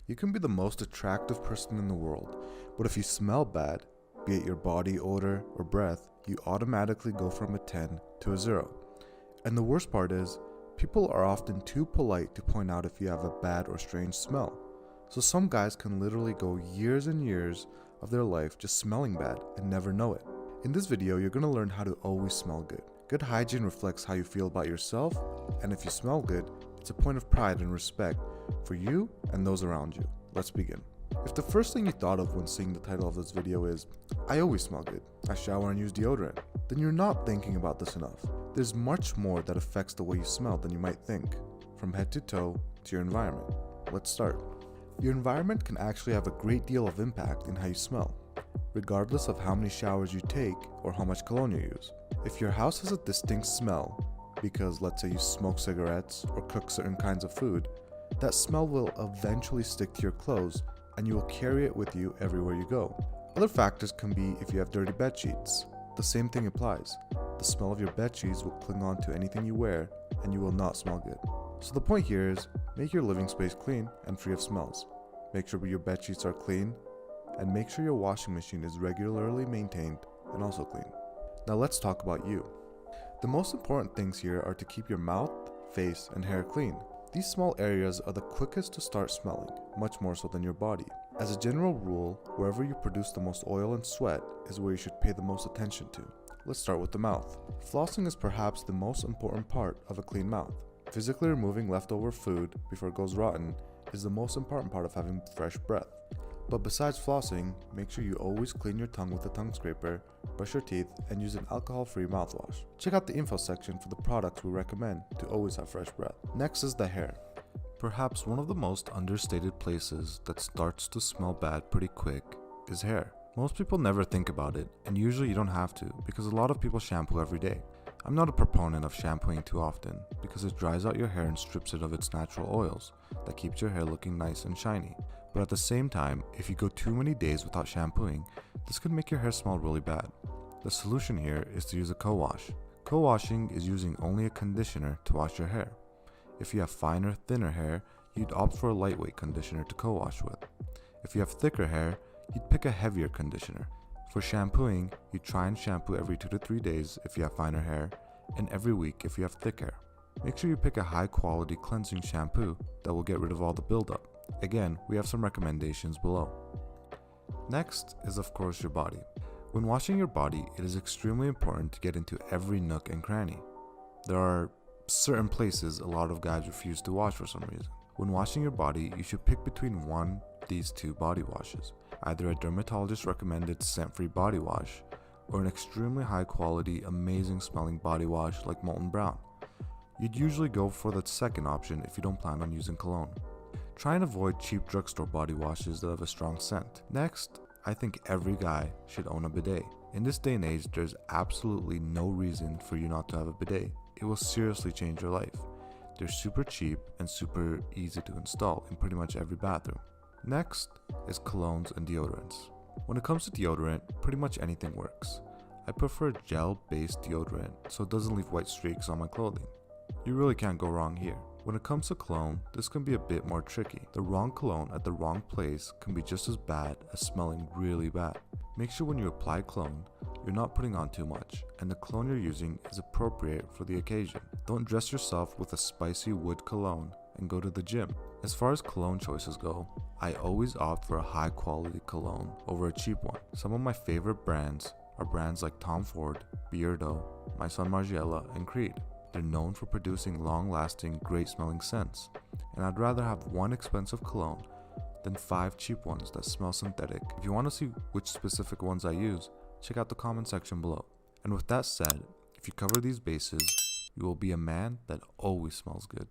You can be the most attractive person in the world, but if you smell bad, be it your body odor or breath, you automatically go from a 10 to a 0. And the worst part is, people are often too polite to point out if you have a bad or strange smell. So some guys can literally go years and years of their life just smelling bad and never know it. In this video, you're going to learn how to always smell good. Good hygiene reflects how you feel about yourself, and if you smell good, it's a point of pride and respect for you and those around you. Let's begin. If the first thing you thought of when seeing the title of this video is, I always smell good, I shower and use deodorant, then you're not thinking about this enough. There's much more that affects the way you smell than you might think, from head to toe to your environment. Let's start. Your environment can actually have a great deal of impact in how you smell, regardless of how many showers you take or how much cologne you use. If your house has a distinct smell, because let's say you smoke cigarettes or cook certain kinds of food, that smell will eventually stick to your clothes and you will carry it with you everywhere you go. Other factors can be if you have dirty bed sheets. The same thing applies. The smell of your bed sheets will cling on to anything you wear and you will not smell good. So the point here is, make your living space clean and free of smells. Make sure your bed sheets are clean, and make sure your washing machine is regularly maintained and also clean. Now let's talk about you. The most important things here are to keep your mouth, face, and hair clean. These small areas are the quickest to start smelling, much more so than your body. As a general rule, wherever you produce the most oil and sweat is where you should pay the most attention to. Let's start with the mouth. Flossing is perhaps the most important part of a clean mouth. Physically removing leftover food before it goes rotten is the most important part of having fresh breath. But besides flossing, make sure you always clean your tongue with a tongue scraper, brush your teeth, and use an alcohol-free mouthwash. Check out the info section for the products we recommend to always have fresh breath. Next is the hair. Perhaps one of the most understated places that starts to smell bad pretty quick is hair. Most people never think about it, and usually you don't have to because a lot of people shampoo every day. I'm not a proponent of shampooing too often because it dries out your hair and strips it of its natural oils that keeps your hair looking nice and shiny. But at the same time, if you go too many days without shampooing, this could make your hair smell really bad. The solution here is to use a co-wash. Co-washing is using only a conditioner to wash your hair. If you have finer, thinner hair, you'd opt for a lightweight conditioner to co-wash with. If you have thicker hair, you'd pick a heavier conditioner. For shampooing, you try and shampoo every 2 to 3 days if you have finer hair, and every week if you have thick hair. Make sure you pick a high quality cleansing shampoo that will get rid of all the buildup. Again, we have some recommendations below. Next is of course your body. When washing your body, it is extremely important to get into every nook and cranny. There are certain places a lot of guys refuse to wash for some reason. When washing your body, you should pick between these two body washes, either a dermatologist recommended scent-free body wash or an extremely high quality, amazing smelling body wash like Molten Brown. You'd usually go for the second option if you don't plan on using cologne. Try and avoid cheap drugstore body washes that have a strong scent. Next, I think every guy should own a bidet. In this day and age, there's absolutely no reason for you not to have a bidet. It will seriously change your life. They're super cheap and super easy to install in pretty much every bathroom. Next is colognes and deodorants. When it comes to deodorant, pretty much anything works. I prefer gel-based deodorant so it doesn't leave white streaks on my clothing. You really can't go wrong here. When it comes to cologne, this can be a bit more tricky. The wrong cologne at the wrong place can be just as bad as smelling really bad. Make sure when you apply cologne, you're not putting on too much, and the cologne you're using is appropriate for the occasion. Don't dress yourself with a spicy wood cologne and go to the gym. As far as cologne choices go, I always opt for a high quality cologne over a cheap one. Some of my favorite brands are brands like Tom Ford, Beardo, My Son Margiela, and Creed. They're known for producing long-lasting, great-smelling scents, and I'd rather have one expensive cologne than 5 cheap ones that smell synthetic. If you want to see which specific ones I use, check out the comment section below. And with that said, if you cover these bases, you will be a man that always smells good.